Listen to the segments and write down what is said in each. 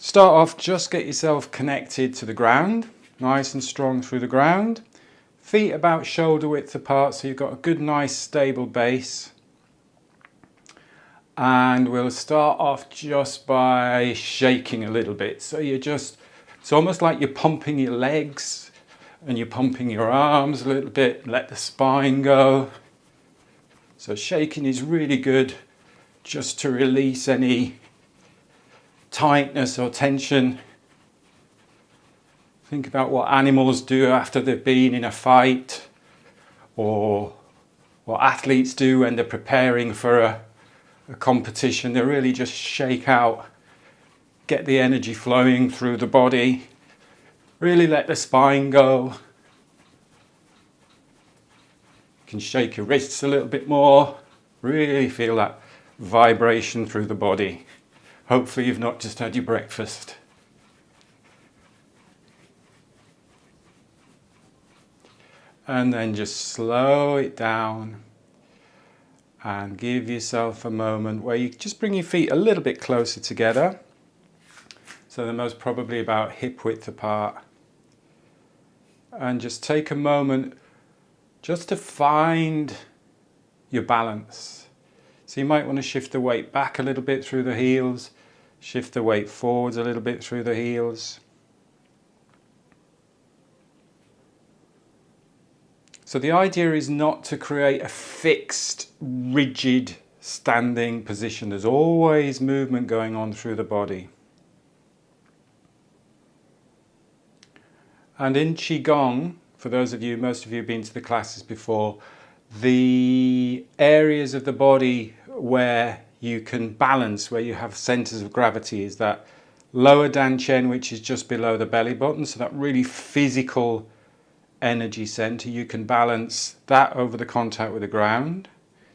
Start off, just get yourself connected to the ground, nice and strong through the ground. Feet about shoulder width apart, so you've got a good, nice, stable base. And we'll start off just by shaking a little bit. So it's almost like you're pumping your legs and you're pumping your arms a little bit, let the spine go. So shaking is really good just to release any tightness or tension. Think about what animals do after they've been in a fight, or what athletes do when they're preparing for a competition. They really just shake out, get the energy flowing through the body, really let the spine go. You can shake your wrists a little bit more, really feel that vibration through the body. Hopefully you've not just had your breakfast. And then just slow it down and give yourself a moment where you just bring your feet a little bit closer together. So they're most probably about hip width apart. And just take a moment just to find your balance. So you might want to shift the weight back a little bit through the heels, shift the weight forwards a little bit through the heels. So the idea is not to create a fixed, rigid, standing position. There's always movement going on through the body. And in Qigong, for those of you, most of you have been to the classes before, the areas of the body where you can balance, where you have centers of gravity, is that lower dantian, which is just below the belly button, so that really physical energy center. You can balance that over the contact with the ground.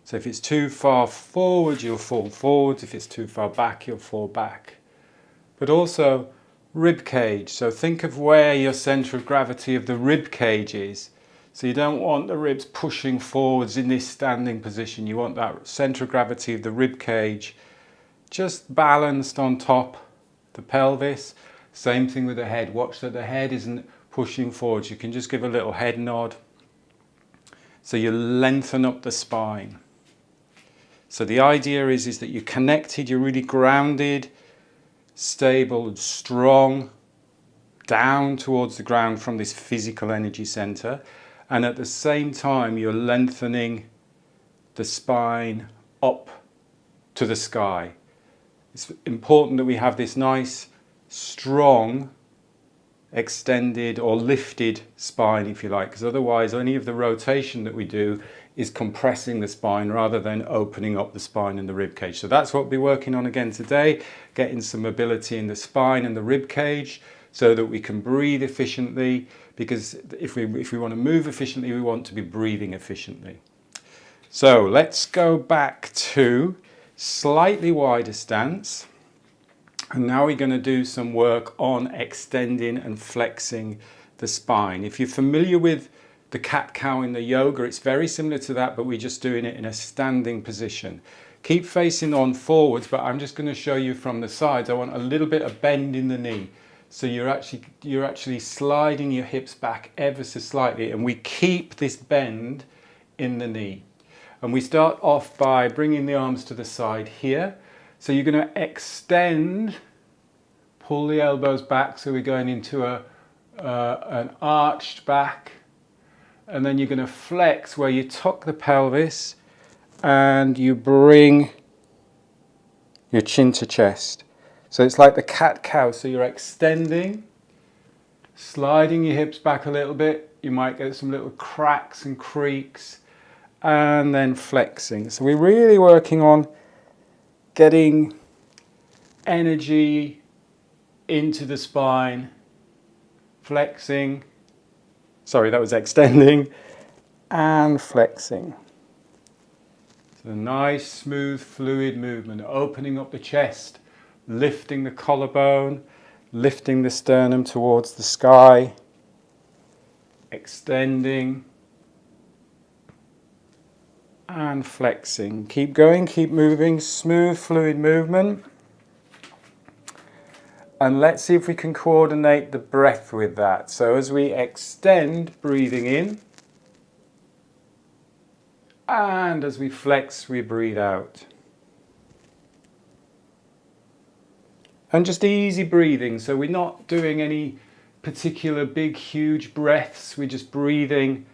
So if it's too far forward, you'll fall forwards. If it's too far back, you'll fall back. But also rib cage. So think of where your center of gravity of the rib cage is. So you don't want the ribs pushing forwards in this standing position. You want that center of gravity of the rib cage just balanced on top the pelvis. Same thing with the head. Watch that the head isn't pushing forwards. You can just give a little head nod. So you lengthen up the spine. So the idea is that you're connected, you're really grounded, stable and strong, down towards the ground from this physical energy center. And at the same time, you're lengthening the spine up to the sky. It's important that we have this nice, strong, extended or lifted spine, if you like, because otherwise any of the rotation that we do is compressing the spine rather than opening up the spine and the rib cage. So that's what we'll be working on again today, getting some mobility in the spine and the rib cage so that we can breathe efficiently, because if we want to move efficiently, we want to be breathing efficiently. So let's go back to slightly wider stance. And now we're going to do some work on extending and flexing the spine. If you're familiar with the cat-cow in the yoga, it's very similar to that, but we're just doing it in a standing position. Keep facing on forwards, but I'm just going to show you from the sides. I want a little bit of bend in the knee. So you're actually sliding your hips back ever so slightly, and we keep this bend in the knee. And we start off by bringing the arms to the side here. So you're going to extend, pull the elbows back, so we're going into an arched back, and then you're going to flex where you tuck the pelvis and you bring your chin to chest. So it's like the cat-cow, so you're extending, sliding your hips back a little bit, you might get some little cracks and creaks, and then flexing. So we're really working on getting energy into the spine, flexing, sorry, that was extending, and flexing. So a nice, smooth, fluid movement, opening up the chest, lifting the collarbone, lifting the sternum towards the sky, extending, and flexing. Keep going, keep moving, smooth, fluid movement. And let's see if we can coordinate the breath with that. So as we extend, breathing in. And as we flex, we breathe out. And just easy breathing. So we're not doing any particular big, huge breaths. We're just breathing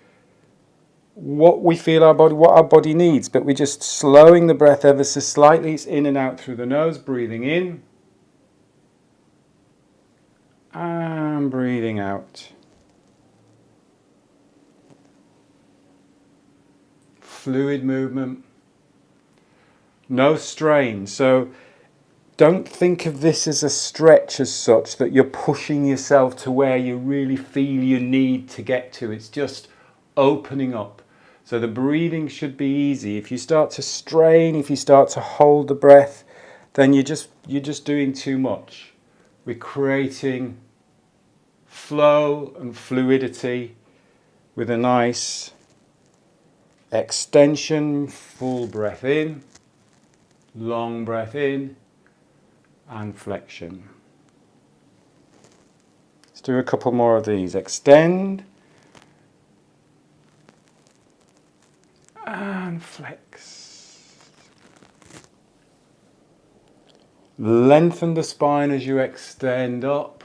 what we feel what our body needs. But we're just slowing the breath ever so slightly. It's in and out through the nose, breathing in. And breathing out. Fluid movement. No strain. So don't think of this as a stretch as such, that you're pushing yourself to where you really feel you need to get to. It's just opening up. So the breathing should be easy. If you start to strain, if you start to hold the breath, then you're just doing too much. We're creating flow and fluidity with a nice extension, full breath in, long breath in, and flexion. Let's do a couple more of these. Extend and flex. Lengthen the spine as you extend up.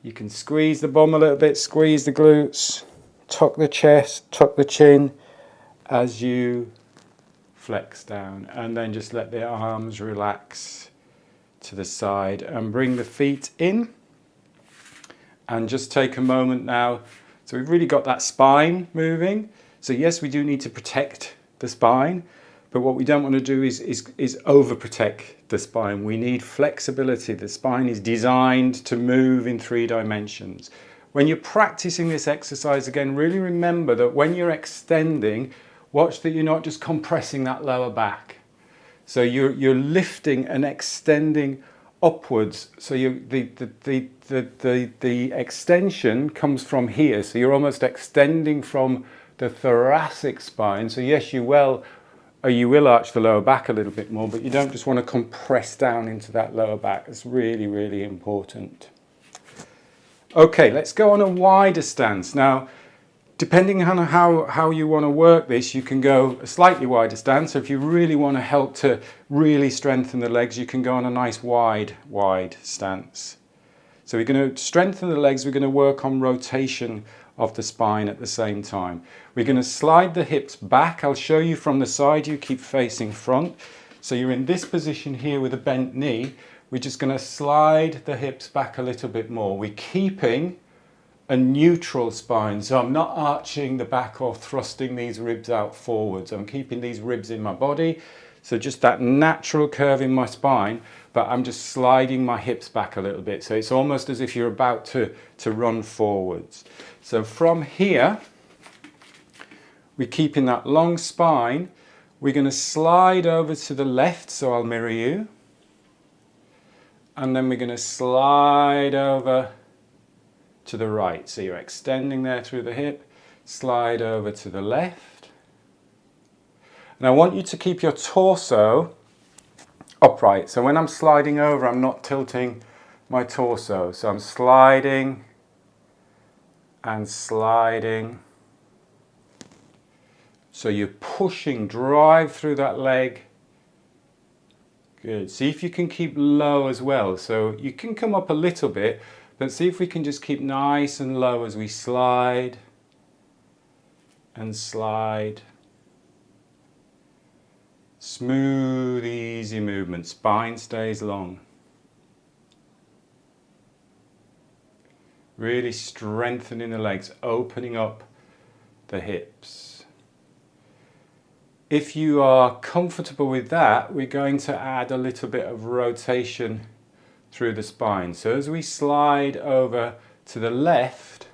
You can squeeze the bum a little bit, squeeze the glutes, tuck the chest, tuck the chin as you flex down, and then just let the arms relax to the side and bring the feet in. And just take a moment now. So we've really got that spine moving. So yes, we do need to protect the spine, but what we don't want to do is overprotect the spine. We need flexibility. The spine is designed to move in 3 dimensions. When you're practicing this exercise again, really remember that when you're extending, watch that you're not just compressing that lower back. So you're lifting and extending upwards. So the extension comes from here. So you're almost extending from the thoracic spine. So yes, you will arch the lower back a little bit more, but you don't just want to compress down into that lower back. It's really, really important. Okay, let's go on a wider stance. Now, depending on how you want to work this, you can go a slightly wider stance. So if you really want to help to really strengthen the legs, you can go on a nice wide stance. So we're going to strengthen the legs. We're going to work on rotation of the spine at the same time. We're going to slide the hips back. I'll show you from the side. You keep facing front. So you're in this position here with a bent knee. We're just going to slide the hips back a little bit more. We're keeping a neutral spine, so I'm not arching the back or thrusting these ribs out forwards. I'm keeping these ribs in my body, so just that natural curve in my spine, but I'm just sliding my hips back a little bit, so it's almost as if you're about to run forwards. So from here, we're keeping that long spine. We're going to slide over to the left, so I'll mirror you, and then we're going to slide over to the right. So you're extending there through the hip, slide over to the left. And I want you to keep your torso upright. So when I'm sliding over, I'm not tilting my torso. So I'm sliding and sliding. So you're pushing, drive through that leg. Good. See if you can keep low as well. So you can come up a little bit, but see if we can just keep nice and low as we slide and slide. Smooth, easy movement. Spine stays long. Really strengthening the legs, opening up the hips. If you are comfortable with that, we're going to add a little bit of rotation through the spine. So as we slide over to the left,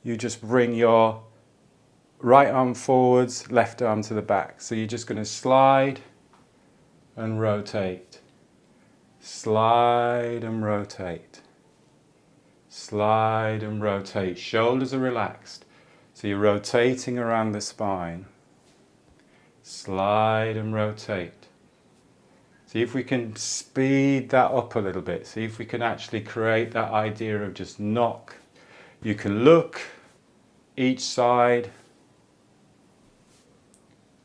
you just bring your right arm forwards, left arm to the back. So you're just going to slide and rotate. Slide and rotate. Slide and rotate. Shoulders are relaxed. So you're rotating around the spine. Slide and rotate. See if we can speed that up a little bit. See if we can actually create that idea of just knock. You can look each side.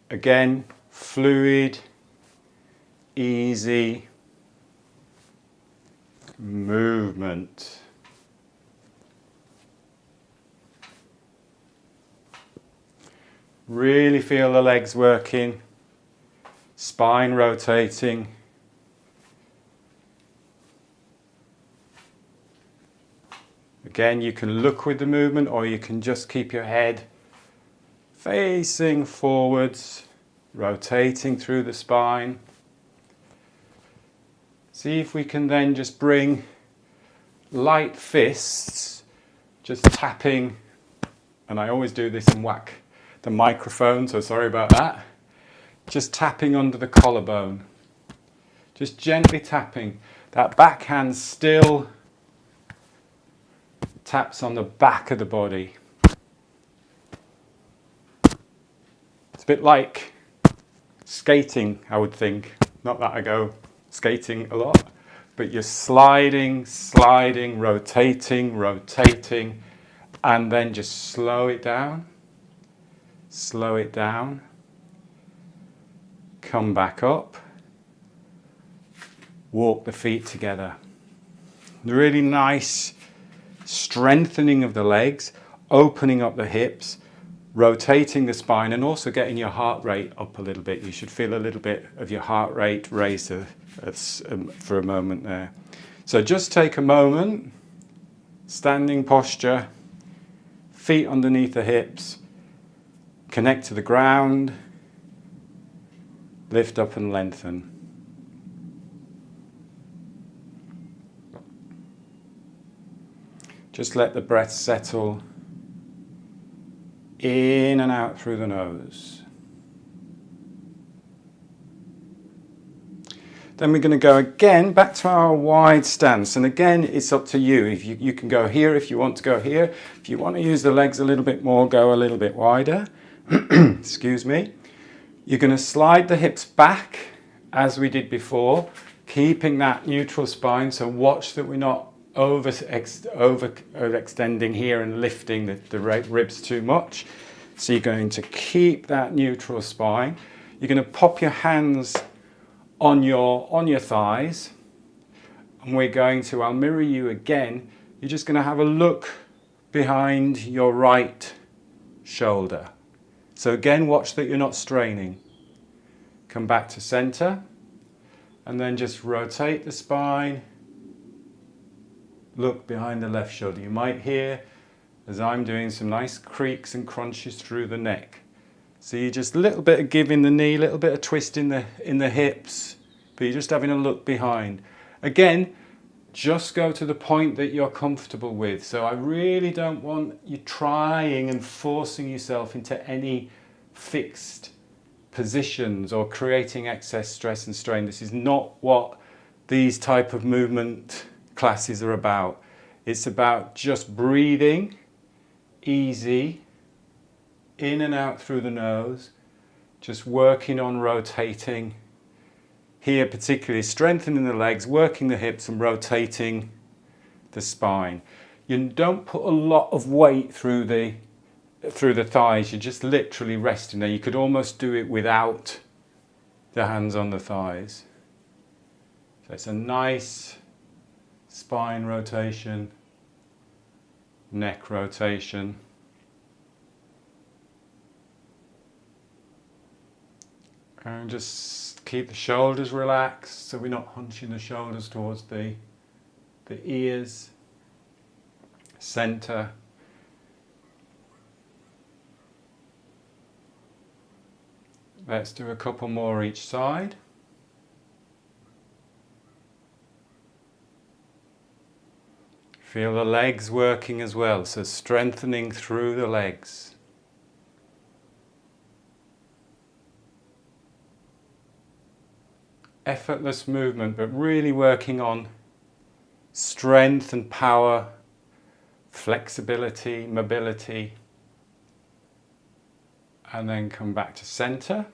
Again, fluid, easy movement. Really feel the legs working, spine rotating. Again, you can look with the movement, or you can just keep your head facing forwards, rotating through the spine. See if we can then just bring light fists, just tapping, and I always do this and whack the microphone, so sorry about that. Just tapping under the collarbone. Just gently tapping. That backhand still taps on the back of the body. It's a bit like skating, I would think. Not that I go skating a lot, but you're sliding, sliding, rotating, rotating, and then just slow it down. Slow it down. Come back up. Walk the feet together. Really nice strengthening of the legs, opening up the hips, rotating the spine, and also getting your heart rate up a little bit. You should feel a little bit of your heart rate raise for a moment there. So just take a moment, standing posture, feet underneath the hips, connect to the ground, lift up and lengthen. Just let the breath settle in and out through the nose. Then we're going to go again back to our wide stance. And again, it's up to you. If you can go here if you want to go here. If you want to use the legs a little bit more, go a little bit wider. Excuse me. You're going to slide the hips back as we did before, keeping that neutral spine. So watch that we're not overextending here and lifting the ribs too much. So you're going to keep that neutral spine. You're going to pop your hands on your thighs, and we're going to, I'll mirror you again. You're just going to have a look behind your right shoulder. So again, watch that you're not straining. Come back to center, and then just rotate the spine. Look behind the left shoulder. You might hear, as I'm doing, some nice creaks and crunches through the neck. So you just a little bit of give in the knee, a little bit of twist in the hips, but you're just having a look behind. Again, just go to the point that you're comfortable with. So I really don't want you trying and forcing yourself into any fixed positions or creating excess stress and strain. This is not what these type of movement classes are about. It's about just breathing, easy, in and out through the nose, just working on rotating. Here particularly strengthening the legs, working the hips and rotating the spine. You don't put a lot of weight through the thighs, you're just literally resting there. You could almost do it without the hands on the thighs. So it's a nice spine rotation, neck rotation. And just keep the shoulders relaxed so we're not hunching the shoulders towards the ears. Center. Let's do a couple more each side. Feel the legs working as well, so strengthening through the legs. Effortless movement, but really working on strength and power, flexibility, mobility. And then come back to center.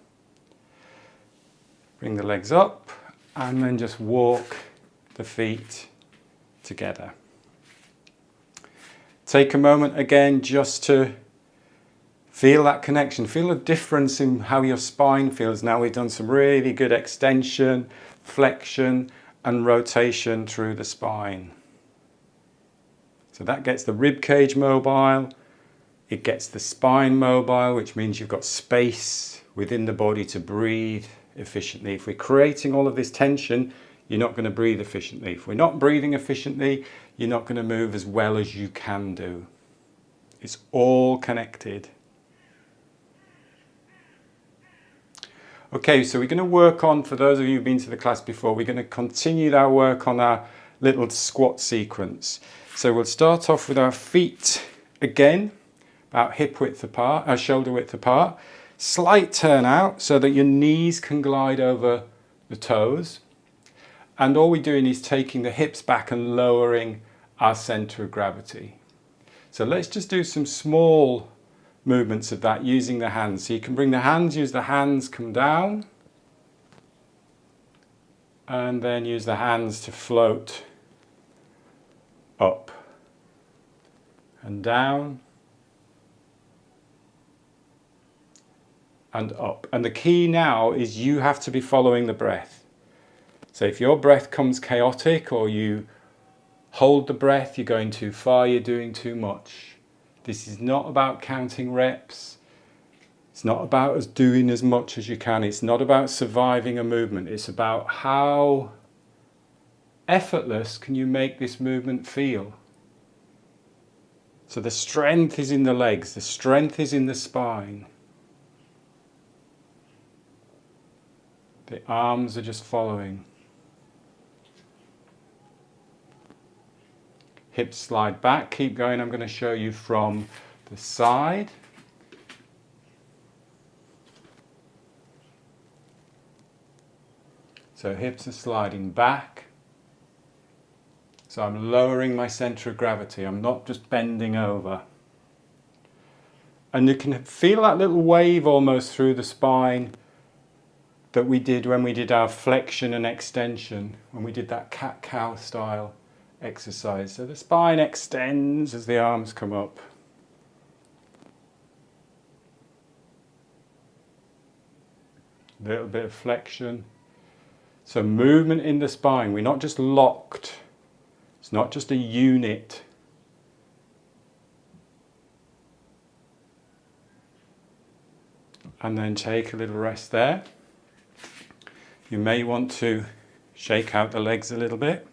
Bring the legs up And then just walk the feet together. Take a moment again just to feel that connection, feel a difference in how your spine feels. Now we've done some really good extension, flexion and rotation through the spine. So that gets the rib cage mobile, it gets the spine mobile, which means you've got space within the body to breathe efficiently. If we're creating all of this tension, you're not going to breathe efficiently. If we're not breathing efficiently, you're not going to move as well as you can do. It's all connected. Okay, so we're going to work on, for those of you who've been to the class before, we're going to continue our work on our little squat sequence. So we'll start off with our feet again, about hip width apart, shoulder width apart. Slight turn out so that your knees can glide over the toes. And all we're doing is taking the hips back and lowering our centre of gravity. So let's just do some small movements of that using the hands. So you can bring the hands, use the hands, come down, and then use the hands to float up and down and up. And the key now is you have to be following the breath. So if your breath comes chaotic or you hold the breath, you're going too far, you're doing too much. This is not about counting reps. It's not about us doing as much as you can. It's not about surviving a movement. It's about how effortless can you make this movement feel. So the strength is in the legs. The strength is in the spine. The arms are just following. Hips slide back, keep going. I'm going to show you from the side. So hips are sliding back. So I'm lowering my centre of gravity. I'm not just bending over. And you can feel that little wave almost through the spine that we did when we did our flexion and extension, when we did that cat-cow style exercise. So the spine extends as the arms come up. A little bit of flexion. So movement in the spine. We're not just locked. It's not just a unit. And then take a little rest there. You may want to shake out the legs a little bit.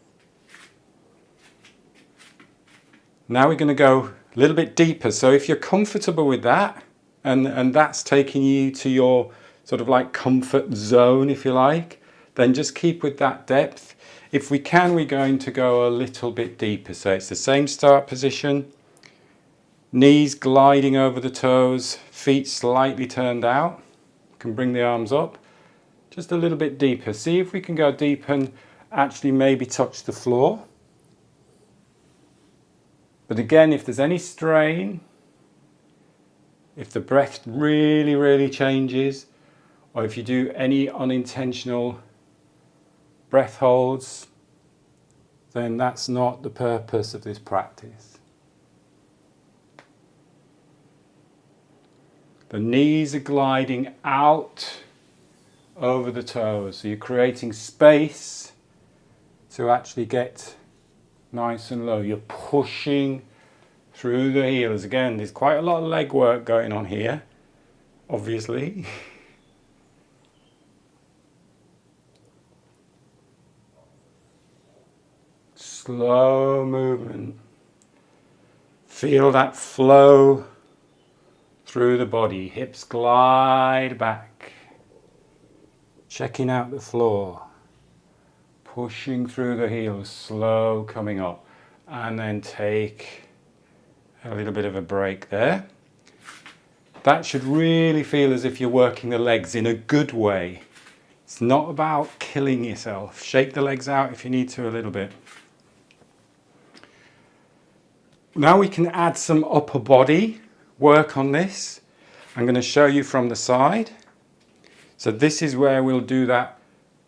Now we're going to go a little bit deeper. So if you're comfortable with that, and that's taking you to your sort of like comfort zone, if you like, then just keep with that depth. If we can, we're going to go a little bit deeper. So it's the same start position, knees gliding over the toes, feet slightly turned out. You can bring the arms up, just a little bit deeper. See if we can go deep and actually maybe touch the floor. But again, if there's any strain, if the breath really, really changes, or if you do any unintentional breath holds, then that's not the purpose of this practice. The knees are gliding out over the toes, so you're creating space to actually get nice and low. You're pushing through the heels. Again, there's quite a lot of leg work going on here, obviously. Slow movement. Feel that flow through the body. Hips glide back. Checking out the floor. Pushing through the heels, slow coming up. And then take a little bit of a break there. That should really feel as if you're working the legs in a good way. It's not about killing yourself. Shake the legs out if you need to a little bit. Now we can add some upper body work on this. I'm going to show you from the side. So this is where we'll do that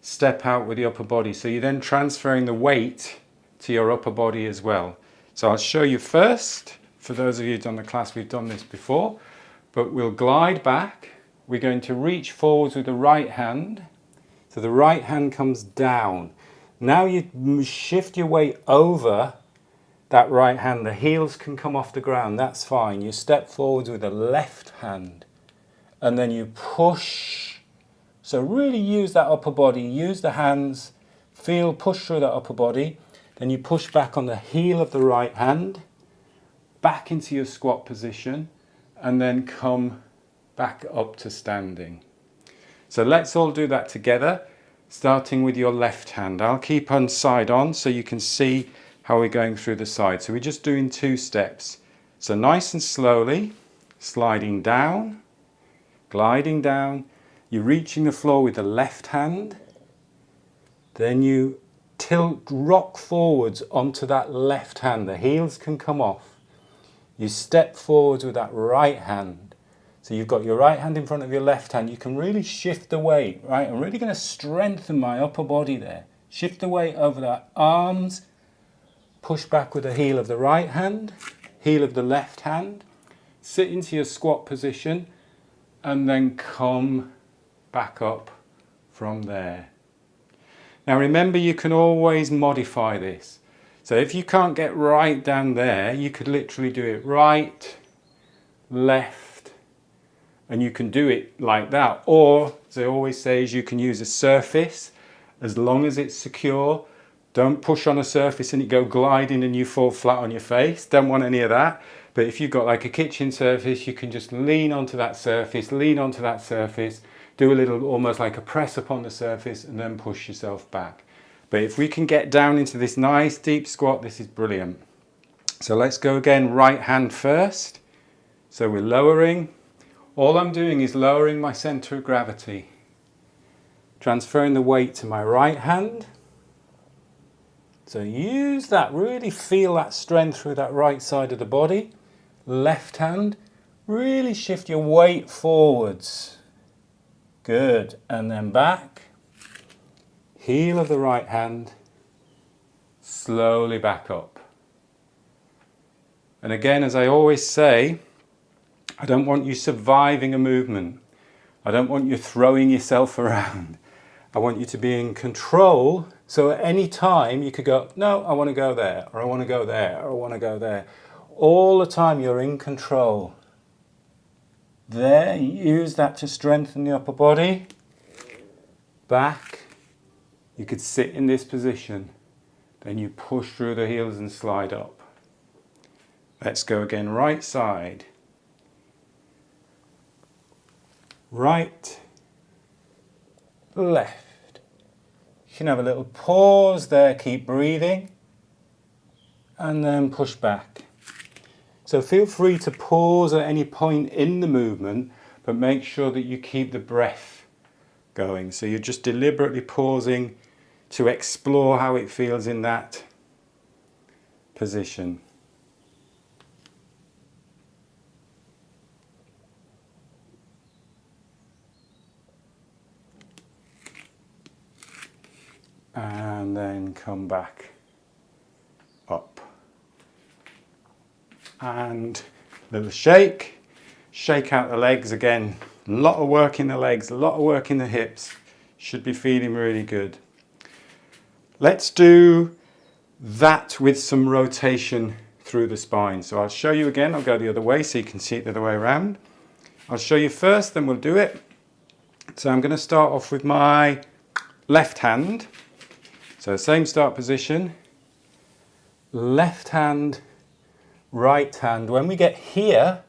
step out with the upper body. So you're then transferring the weight to your upper body as well. So I'll show you first. For those of you who've done the class, we've done this before, but we'll glide back. We're going to reach forwards with the right hand. So the right hand comes down. Now you shift your weight over that right hand. The heels can come off the ground, that's fine. You step forwards with the left hand and then you push. So really use that upper body, use the hands, feel, push through that upper body. Then you push back on the heel of the right hand, back into your squat position, and then come back up to standing. So let's all do that together, starting with your left hand. I'll keep on side on so you can see how we're going through the side. So we're just doing 2 steps. So nice and slowly, sliding down, gliding down. You're reaching the floor with the left hand. Then you tilt, rock forwards onto that left hand. The heels can come off. You step forwards with that right hand. So you've got your right hand in front of your left hand. You can really shift the weight, right? I'm really going to strengthen my upper body there. Shift the weight over the arms. Push back with the heel of the right hand, heel of the left hand. Sit into your squat position and then come back up from there. Now remember, you can always modify this. So if you can't get right down there, you could literally do it right, left, and you can do it like that. Or, as I always say, is you can use a surface as long as it's secure. Don't push on a surface and it go gliding and you fall flat on your face. Don't want any of that. But if you've got like a kitchen surface, you can just lean onto that surface, do a little, almost like a press upon the surface, and then push yourself back. But if we can get down into this nice deep squat, this is brilliant. So let's go again, right hand first. So we're lowering. All I'm doing is lowering my center of gravity. Transferring the weight to my right hand. So use that, really feel that strength through that right side of the body. Left hand, really shift your weight forwards. Good, and then back. Heel of the right hand, slowly back up. And again, as I always say, I don't want you surviving a movement. I don't want you throwing yourself around. I want you to be in control. So at any time you could go, no, I want to go there, or I want to go there, or I want to go there. All the time you're in control. There, use that to strengthen the upper body. Back. You could sit in this position. Then you push through the heels and slide up. Let's go again, right side. Right. Left. You can have a little pause there, keep breathing. And then push back. So feel free to pause at any point in the movement, but make sure that you keep the breath going. So you're just deliberately pausing to explore how it feels in that position. And then come back up. And little shake out the legs again. A lot of work in the legs, a lot of work in the hips. Should be feeling really good. Let's do that with some rotation through the spine. So I'll show you again. I'll go the other way so you can see it the other way around. I'll show you first, then we'll do it. So I'm going to start off with my left hand. So same start position. Left hand, right hand. When we get here,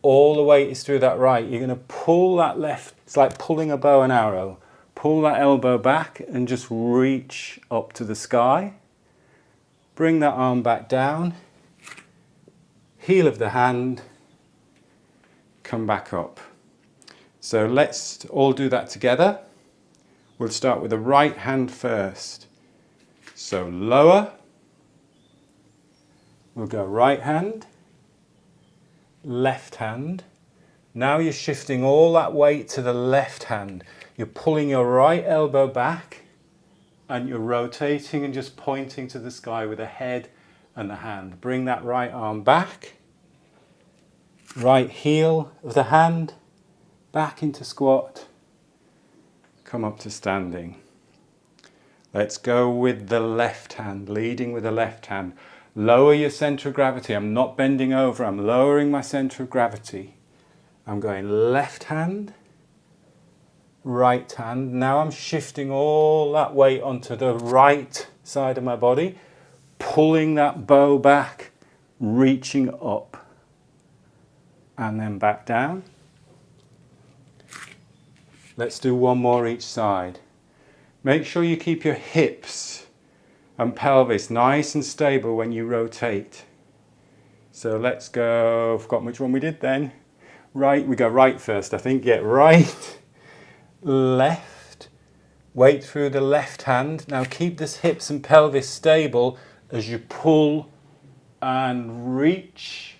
all the weight is through that right. You're going to pull that left. It's like pulling a bow and arrow. Pull that elbow back and just reach up to the sky. Bring that arm back down. Heel of the hand. Come back up. So let's all do that together. We'll start with the right hand first. So lower. We'll go right hand, left hand. Now you're shifting all that weight to the left hand. You're pulling your right elbow back and you're rotating and just pointing to the sky with the head and the hand. Bring that right arm back. Right heel of the hand back into squat. Come up to standing. Let's go with the left hand, leading with the left hand. Lower your center of gravity. I'm not bending over, I'm lowering my center of gravity. I'm going left hand, right hand. Now I'm shifting all that weight onto the right side of my body, pulling that bow back, reaching up, and then back down. Let's do one more each side. Make sure you keep your hips and pelvis nice and stable when you rotate. So let's go, I've forgotten which one we did then. Right, we go right first, I think. Yeah, right, left, weight through the left hand. Now keep this hips and pelvis stable as you pull and reach,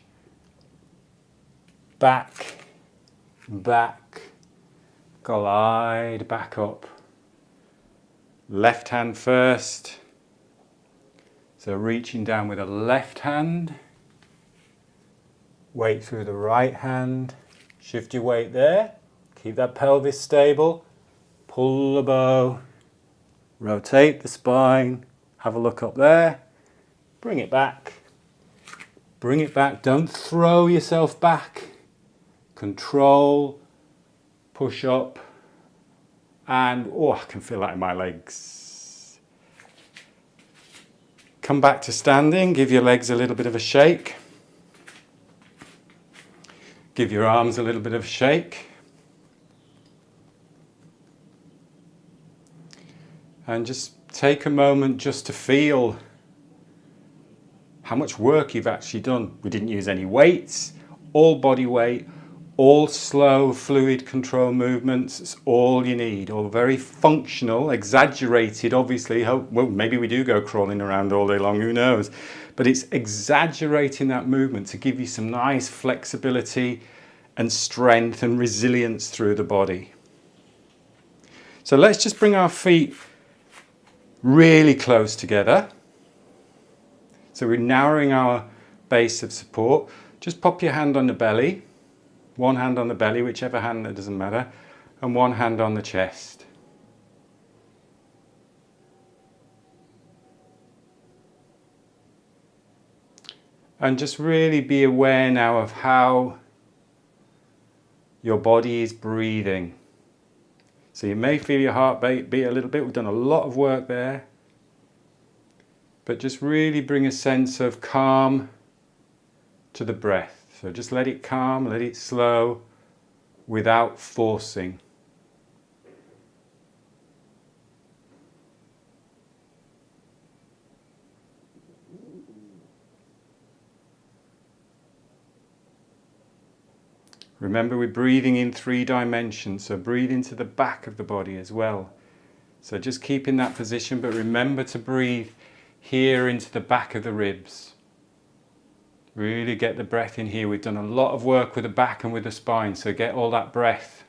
back, back, glide back up. Left hand first. So reaching down with the left hand. Weight through the right hand. Shift your weight there. Keep that pelvis stable. Pull the bow. Rotate the spine. Have a look up there. Bring it back. Bring it back. Don't throw yourself back. Control. Push up. And, oh, I can feel that in my legs. Come back to standing. Give your legs a little bit of a shake. Give your arms a little bit of a shake. And just take a moment just to feel how much work you've actually done. We didn't use any weights, all body weight, all slow fluid control movements. It's all you need, all very functional, exaggerated obviously. Well, maybe we do go crawling around all day long, who knows. But it's exaggerating that movement to give you some nice flexibility and strength and resilience through the body. So let's just bring our feet really close together. So we're narrowing our base of support. Just pop your hand on the belly. One hand on the belly, whichever hand, that doesn't matter. And one hand on the chest. And just really be aware now of how your body is breathing. So you may feel your heart beat a little bit. We've done a lot of work there. But just really bring a sense of calm to the breath. So just let it calm, let it slow, without forcing. Remember, we're breathing in 3 dimensions, so breathe into the back of the body as well. So just keep in that position, but remember to breathe here into the back of the ribs. Really get the breath in here. We've done a lot of work with the back and with the spine, so get all that breath.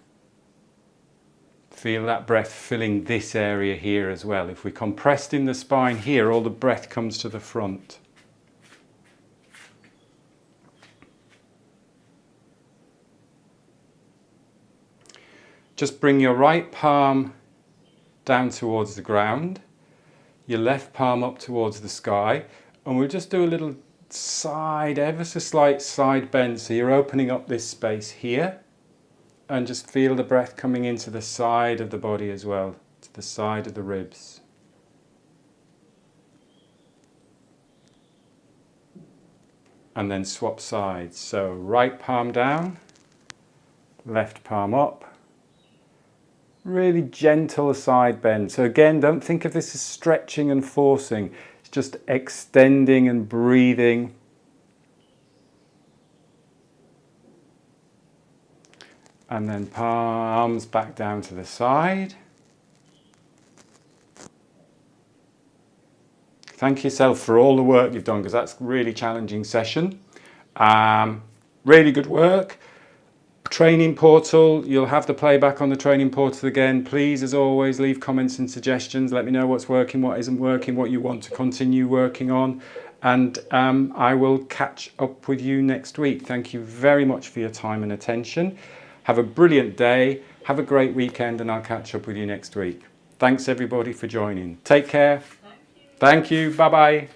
Feel that breath filling this area here as well. If we compressed in the spine here, all the breath comes to the front. Just bring your right palm down towards the ground, your left palm up towards the sky, and we'll just do a little side, ever so slight side bend. So you're opening up this space here, and just feel the breath coming into the side of the body as well, to the side of the ribs. And then swap sides. So right palm down, left palm up. Really gentle side bend. So again, don't think of this as stretching and forcing. It's just extending and breathing. And then palms back down to the side. Thank yourself for all the work you've done, because that's a really challenging session. Really good work. Training portal, you'll have the playback on the training portal again. Please, as always, leave comments and suggestions. Let me know what's working, what isn't working, what you want to continue working on. And I will catch up with you next week. Thank you very much for your time and attention. Have a brilliant day. Have a great weekend, and I'll catch up with you next week. Thanks everybody for joining. Take care. Thank you. Bye-bye.